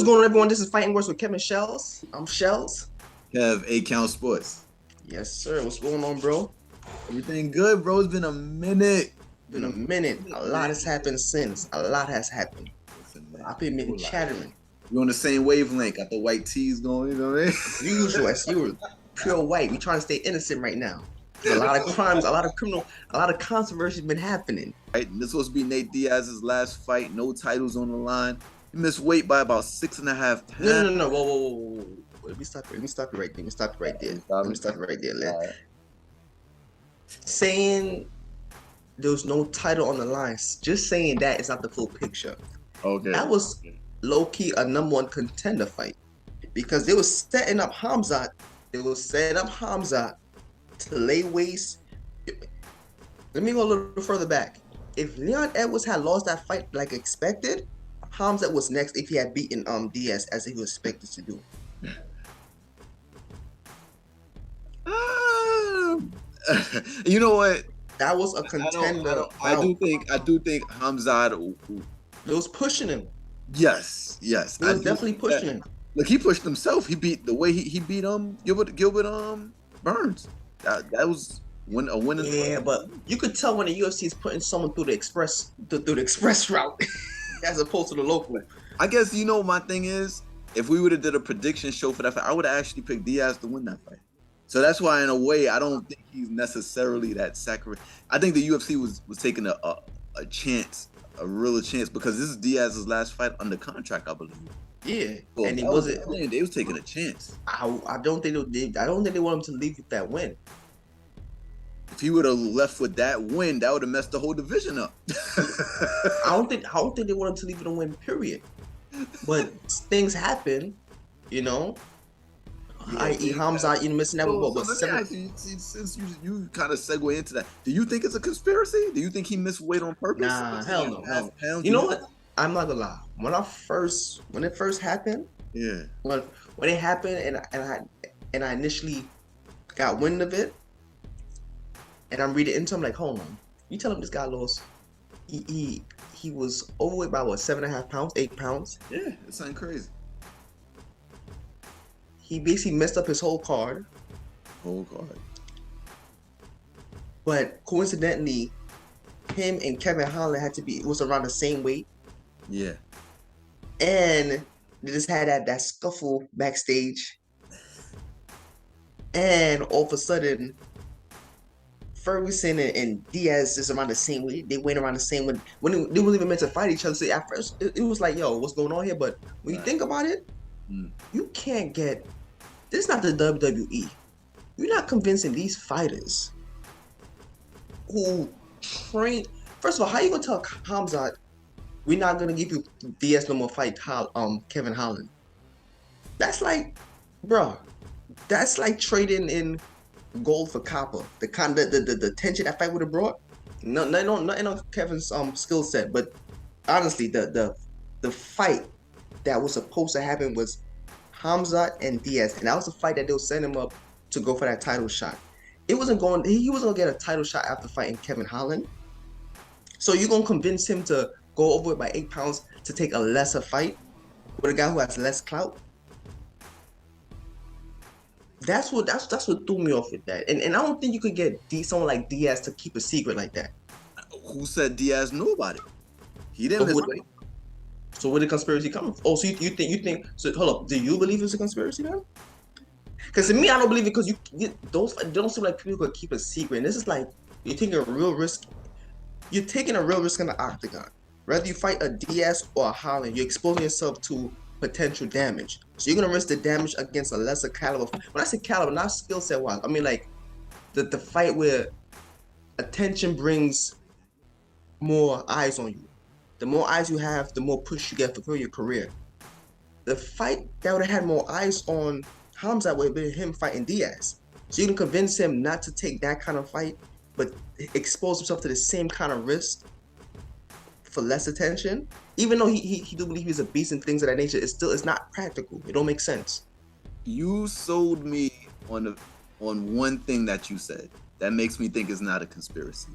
What's going on, everyone? This is Fighting Words with Kevin Shelz. I'm Shelz. Kev, A-Count Sports. Yes, sir. What's going on, bro? Everything good, bro? It's been a minute. Been a minute. A lot has happened since. A lot has happened. Listen, man. I've been chattering. We're on the same wavelength. Got the white tees going, you know what I mean? Usual, as you were pure white. We trying to stay innocent right now. There's a lot of crimes, a lot of criminal, a lot of controversy been happening. Right? And this was supposed to be Nate Diaz's last fight. No titles on the line. He missed weight by about 6.5 pounds. No. Whoa. Let me stop it right there. Saying there was no title on the line, just saying that is not the full picture. Okay. That was low-key a number one contender fight because they was setting up Khamzat. To lay waste. Let me go a little further back. If Leon Edwards had lost that fight like expected, Khamzat was next if he had beaten Diaz as he was expected to do. You know what? That was a contender. I do think Khamzat was pushing him. Yes. He was definitely pushing him. Look, he pushed himself. He beat the way he beat Gilbert Burns. That was a win. Yeah, but you could tell when the UFC is putting someone through the express route as opposed to the local. I guess my thing is, if we would have did a prediction show for that fight, I would have actually picked Diaz to win that fight. So that's why, in a way, I don't think he's necessarily that sacrifice. I think the UFC was taking a chance, a real chance, because this is Diaz's last fight under contract, I believe. Yeah, so and he wasn't. They was taking a chance. I don't think they want him to leave with that win. If he would have left with that win, that would have messed the whole division up. I don't think they want him to leave with a win. Period. But things happen, i.e. Khamzat, missing out with what? Since you kind of segue into that, do you think it's a conspiracy? Do you think he missed weight on purpose? Nah, hell no. You know what? I'm not gonna lie. When it first happened, yeah. When it happened, and I initially got wind of it, and I'm reading into him like, hold on, you tell him this guy lost. He was overweight by what, 7.5 pounds, 8 pounds? Yeah, it's something crazy. He basically messed up his whole card. But coincidentally, him and Kevin Holland was around the same weight. Yeah. And they just had that scuffle backstage. And all of a sudden, Ferguson and Diaz is around the same weight. They went around the same weight. When they weren't even meant to fight each other. So at first, it was like, yo, what's going on here? But when you think about it, you can't get... This is not the WWE. You're not convincing these fighters who train... First of all, how you going to tell Khamzat, we're not going to give you Diaz no more fight Kevin Holland? That's like, bro, that's like trading in gold for copper. The tension that fight would have brought. Nothing on Kevin's skill set, but honestly, the fight that was supposed to happen was Khamzat and Diaz, and that was the fight that they were setting him up to go for that title shot. He wasn't gonna get a title shot after fighting Kevin Holland. So you're gonna convince him to go over it by 8 pounds to take a lesser fight with a guy who has less clout? That's what threw me off with that. And I don't think you could get someone like Diaz to keep a secret like that. Who said Diaz knew about it? He didn't miss weight. So where did the conspiracy come from? Oh, so you think? So hold up, do you believe it's a conspiracy then? Because to me, I don't believe it, because those don't seem like people could keep a secret. And this is like, you're taking a real risk. You're taking a real risk in the octagon. Whether you fight a Diaz or a Holland, you're exposing yourself to potential damage. So you're gonna risk the damage against a lesser caliber. When I say caliber, not skill set wise, I mean like the fight where attention brings more eyes on you. The more eyes you have, the more push you get for your career. The fight that would have had more eyes on Khamzat would have been him fighting Diaz. So you can convince him not to take that kind of fight, but expose himself to the same kind of risk for less attention. Even though he do believe he's a beast and things of that nature, it's not practical. It don't make sense. You sold me on one thing that you said that makes me think it's not a conspiracy.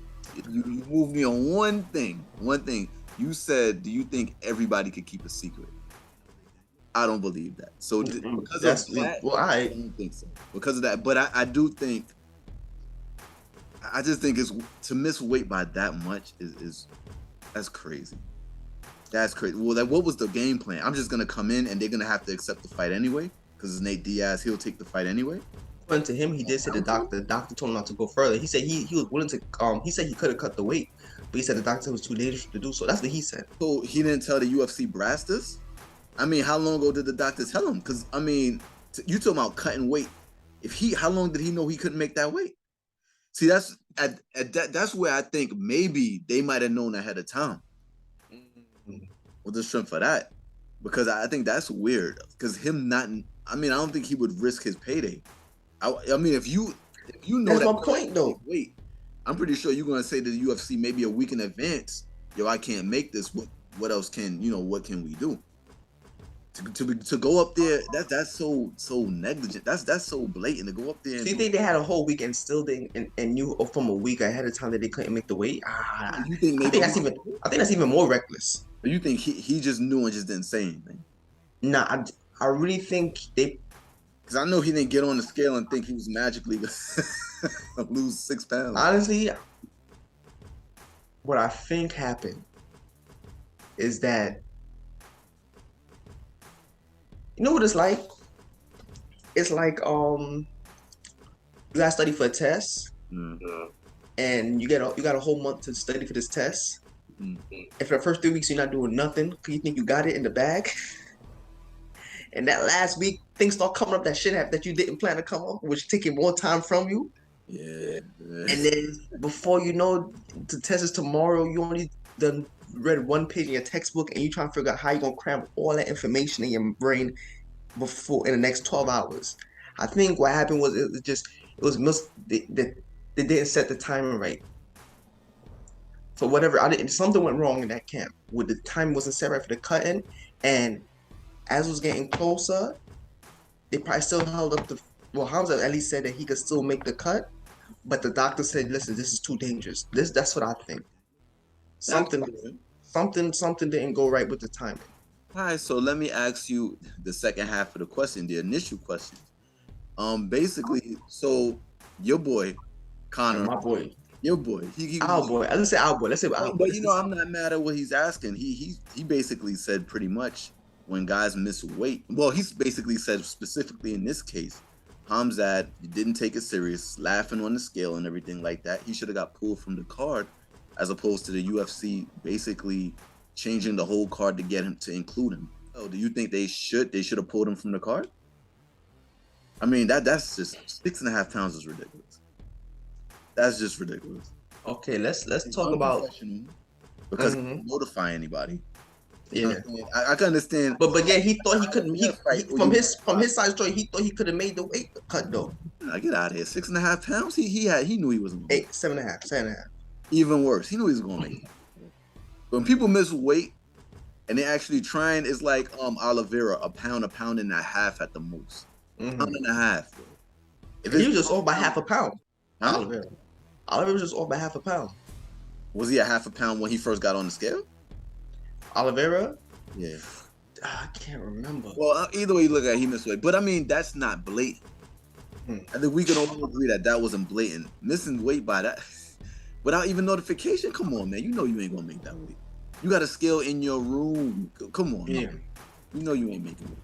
You moved me on one thing. You said, do you think everybody could keep a secret? I don't believe that. So because That's of that, well, I don't think so. Because of that, but I do think. I just think it's to miss weight by that much is that's crazy. That's crazy. Well, what was the game plan? I'm just gonna come in and they're gonna have to accept the fight anyway because it's Nate Diaz. He'll take the fight anyway. According to him, he did say the doctor told him not to go further. He said he was willing to. He said he could have cut the weight, but he said the doctor was too dangerous to do so. That's what he said. So he didn't tell the UFC brass this. I mean, how long ago did the doctor tell him? Because I mean, you talking about cutting weight? How long did he know he couldn't make that weight? See, that's that's where I think maybe they might have known ahead of time. With the strength for that, because I think that's weird. Because him not, I mean, I don't think he would risk his payday. I mean, if you know that's my point though. Wait, I'm pretty sure you're gonna say to the UFC maybe a week in advance, yo, I can't make this. What else can what can we do? To go up there, that's so negligent. That's so blatant to go up there. Do you think they had a whole week and still and knew from a week ahead of time that they couldn't make the weight? You think I think that's even more reckless. But you think he just knew and just didn't say anything? Nah, I really think they. Because I know he didn't get on the scale and think he was magically gonna lose 6 pounds. Honestly, what I think happened is that. You know what it's like? It's like you gotta study for a test, and you got a whole month to study for this test. And for the first 3 weeks you're not doing nothing because you think you got it in the bag, and that last week things start coming up that you didn't plan to come up, which taking more time from you. Yeah. And then before you know, the test is tomorrow. You only done read one page in your textbook, and you trying to figure out how you're gonna cram all that information in your brain before in the next 12 hours. I think what happened was they didn't set the timing right. For whatever, something went wrong in that camp. With the time wasn't set right for the cutting, and as it was getting closer, they probably still held up the. Well, Khamzat at least said that he could still make the cut, but the doctor said, "Listen, this is too dangerous." That's what I think. Something didn't go right with the timing. All right, so let me ask you the second half of the question, the initial question. Basically, so your boy, Conor, my boy, your boy, our boy. Let's say our boy. Let's say our boy. But I'm not mad at what he's asking. He basically said pretty much when guys miss weight. Well, he's basically said specifically in this case, Khamzat didn't take it serious, laughing on the scale and everything like that. He should have got pulled from the card, as opposed to the UFC basically changing the whole card to get him to include him. Oh, do you think they should have pulled him from the card? I mean, that's just 6.5 pounds is ridiculous. That's just ridiculous. Okay, let's talk about because he didn't notify anybody. Yeah, I can understand. But yeah, he thought he couldn't. From his side story, he thought he could have made the weight cut though. Nah, get out of here. 6.5 pounds. He knew he wasn't. 7.5. Even worse, he knew he was gonna make it. When people miss weight and they actually trying, it's like Oliveira, a pound and a half at the most. Pound and a half. Bro. If he was just off by half a pound. Huh? Oliveira was just off by half a pound. Was he a half a pound when he first got on the scale? Oliveira? Yeah. I can't remember. Well, either way you look at it, he missed weight. But I mean, that's not blatant. I think we can all agree that wasn't blatant. Missing weight by that, without even notification. Come on, man. You know you ain't gonna make that weight. You got a scale in your room. Come on. Yeah. Man. You know you ain't making weight.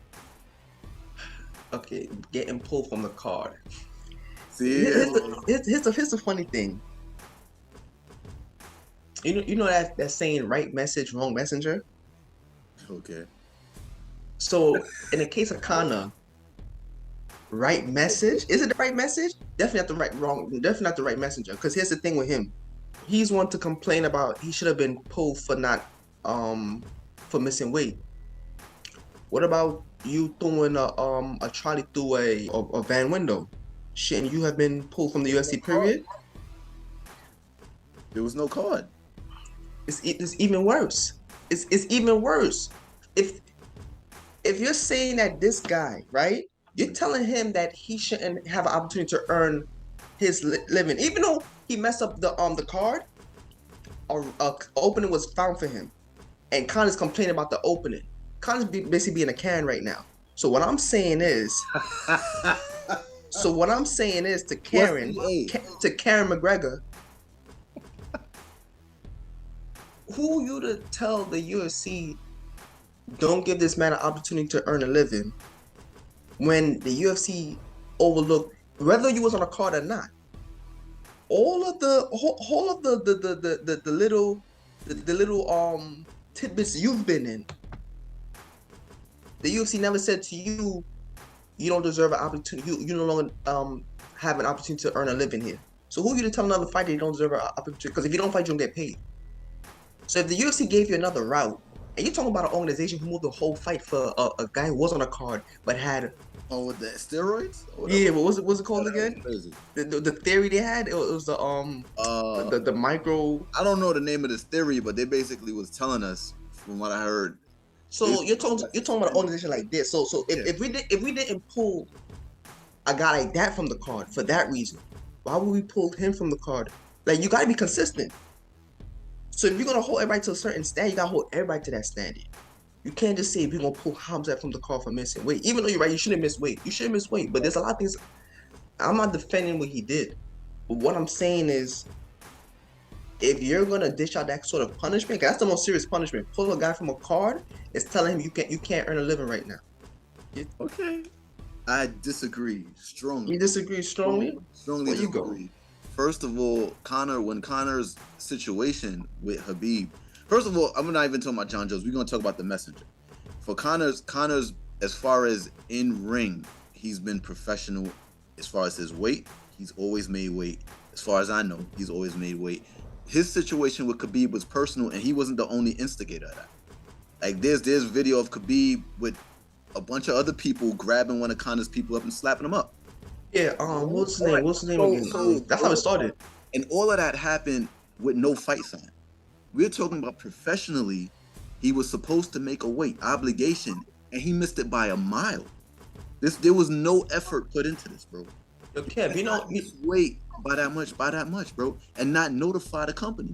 Okay, getting pulled from the card. See, here's the funny thing. You know that saying, right message, wrong messenger? Okay. So in the case of Conor, right message, is it the right message? Definitely not the right messenger. Because here's the thing with him. He's one to complain about he should have been pulled for not for missing weight. What about you throwing a trolley through a van window? Shouldn't you have been pulled from the UFC period? There was no card. It's even worse. It's even worse. If you're saying that this guy, right, you're telling him that he shouldn't have an opportunity to earn his living, even though he messed up the card. A opening was found for him, and Conor's complaining about the opening. Conor's basically being a Karen right now. So what I'm saying is, to Karen, to Karen McGregor, who you to tell the UFC don't give this man an opportunity to earn a living when the UFC overlooked whether you was on a card or not. All of the little tidbits you've been in. The UFC never said to you, you don't deserve an opportunity. You no longer have an opportunity to earn a living here. So who are you to tell another fighter you don't deserve an opportunity? Because if you don't fight, you don't get paid. So if the UFC gave you another route, and you're talking about an organization who moved the whole fight for a guy who was on a card but had with the steroids? Yeah, what was it called again? The theory they had, it was the micro. I don't know the name of this theory, but they basically was telling us, from what I heard. So you're talking about an organization like this. So if we didn't pull a guy like that from the card for that reason, why would we pull him from the card? Like, you gotta be consistent. So if you're gonna hold everybody to a certain standard, you gotta hold everybody to that standard. You can't just say we're gonna pull Khamzat from the card for missing weight. Even though you're right, you shouldn't miss weight. You shouldn't miss weight. But there's a lot of things. I'm not defending what he did. But what I'm saying is, if you're gonna dish out that sort of punishment, 'cause that's the most serious punishment. Pull a guy from a card is telling him you can't earn a living right now. Okay. I disagree strongly. You disagree strongly? Strongly disagree. First of all, when Conor's situation with Khabib. First of all, I'm not even talking about John Jones. We're gonna talk about the messenger. For Conor's, as far as in ring, he's been professional. As far as his weight, he's always made weight. As far as I know, he's always made weight. His situation with Khabib was personal, and he wasn't the only instigator of that. Like, there's video of Khabib with a bunch of other people grabbing one of Conor's people up and slapping him up. Yeah, what's his name? What's his name again? That's how it started. And all of that happened with no fight sign. We're talking about professionally. He was supposed to make a weight obligation, and he missed it by a mile. There was no effort put into this, bro. Okay, weight by that much, bro, and not notify the company.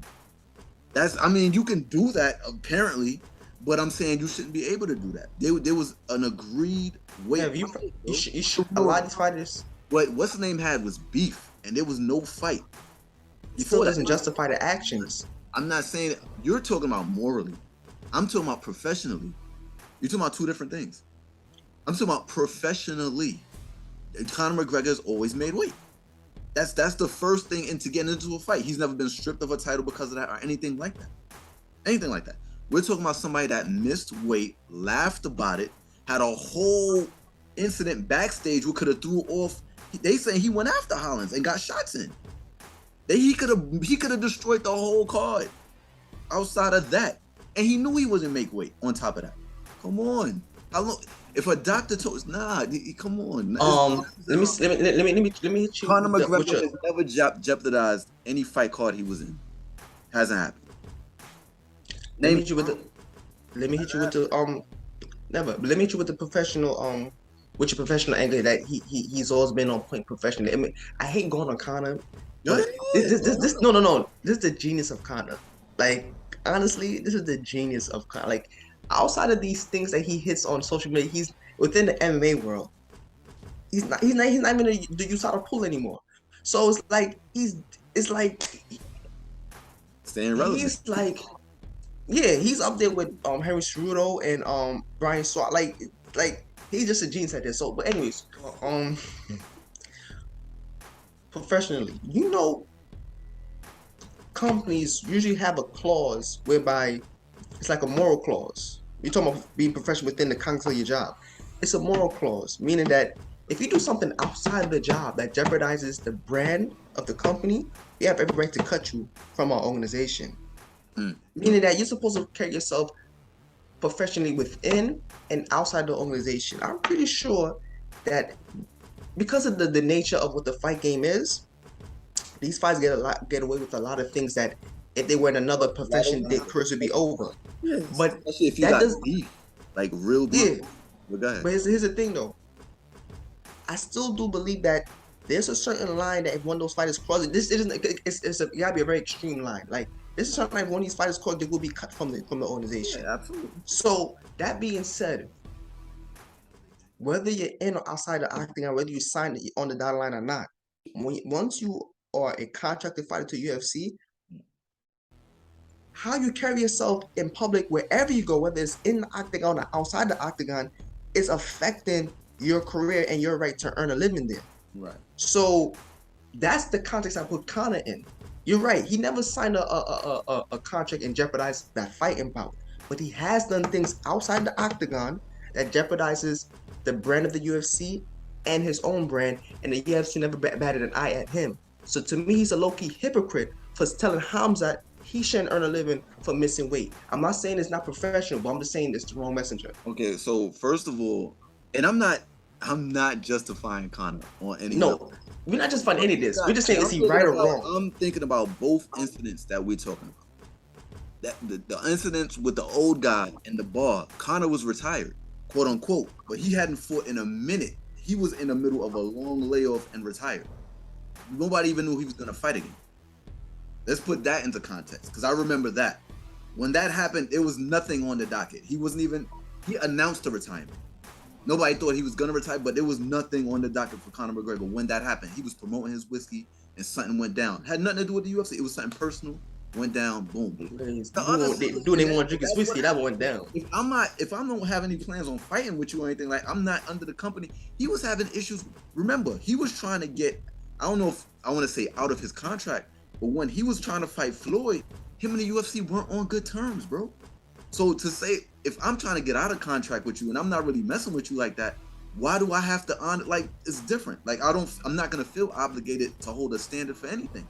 You can do that apparently, but I'm saying you shouldn't be able to do that. There was an agreed weight. Yeah, a lot of these fighters. What's the name had was beef, and there was no fight. It still doesn't justify the actions. I'm not saying you're talking about morally. I'm talking about professionally. You're talking about two different things. I'm talking about professionally. Conor McGregor's always made weight. That's the first thing into getting into a fight. He's never been stripped of a title because of that or anything like that. Anything like that. We're talking about somebody that missed weight, laughed about it, had a whole incident backstage where could have threw off. They say he went after Holland and got shots in. He could have destroyed the whole card outside of that. And he knew he wasn't make weight on top of that. Come on. How long? If a doctor told us, come on. Let me hit you. Conor McGregor has never jeopardized any fight card he was in. Hasn't happened. Let me hit you with the professional with your professional angle that he's always been on point professionally. I mean, I hate going on Conor. This is the genius of Conor. Like, honestly, this is the genius of Conor. Like, outside of these things that he hits on social media, he's within the MMA world. He's not even the USADA pool anymore. So it's like staying relevant. He's like, yeah, he's up there with Henry Ceruto and Brian Swart. Like he's just a genius at this. So, but anyways, professionally, companies usually have a clause whereby it's like a moral clause. You're talking about being professional within the context of your job. It's a moral clause, meaning that if you do something outside of the job that jeopardizes the brand of the company, they have every right to cut you from our organization. Meaning that you're supposed to carry yourself professionally within and outside the organization. I'm pretty sure that because of the nature of what the fight game is, these fights get away with a lot of things that if they were in another profession, their careers would be over. Yeah, but especially if you got beef, like real beef. Yeah. But go ahead. But here's the thing, though. I still do believe that there's a certain line that if one of those fighters crosses, this isn't. It's gotta be a very extreme line. Like, This is something like when these fighters caught, they will be cut from the organization. Yeah, absolutely. So that being said, whether you're in or outside the octagon, whether you sign it on the dotted line or not, once you are a contracted fighter to UFC, how you carry yourself in public, wherever you go, whether it's in the octagon or outside the octagon, is affecting your career and your right to earn a living there. Right. So that's the context I put Conor in. You're right. He never signed a contract and jeopardized that fighting bout, but he has done things outside the octagon that jeopardizes the brand of the UFC and his own brand, and the UFC never batted an eye at him. So to me, he's a low-key hypocrite for telling Khamzat he shouldn't earn a living for missing weight. I'm not saying it's not professional, but I'm just saying it's the wrong messenger. Okay, so first of all, and I'm not justifying Conor on any No, level. we're not just finding any of this. We're just saying, is he right or wrong? I'm thinking about both incidents that we're talking about. That the incidents with the old guy in the bar, Conor was retired, quote unquote, but he hadn't fought in a minute. He was in the middle of a long layoff and retired. Nobody even knew he was gonna fight again. Let's put that into context, because I remember that. When that happened, there was nothing on the docket. He announced the retirement. Nobody thought he was gonna retire, but there was nothing on the docket for Conor McGregor. When that happened, he was promoting his whiskey and something went down. Had nothing to do with the UFC. It was something personal, went down, boom. They want to drink his whiskey, that went down. If I don't have any plans on fighting with you or anything, like I'm not under the company. He was having issues. Remember, he was trying to get, I don't know if I want to say out of his contract, but when he was trying to fight Floyd, him and the UFC weren't on good terms, bro. So to say, if I'm trying to get out of contract with you and I'm not really messing with you like that, why do I have to honor? Like, it's different. Like, I'm not gonna feel obligated to hold a standard for anything.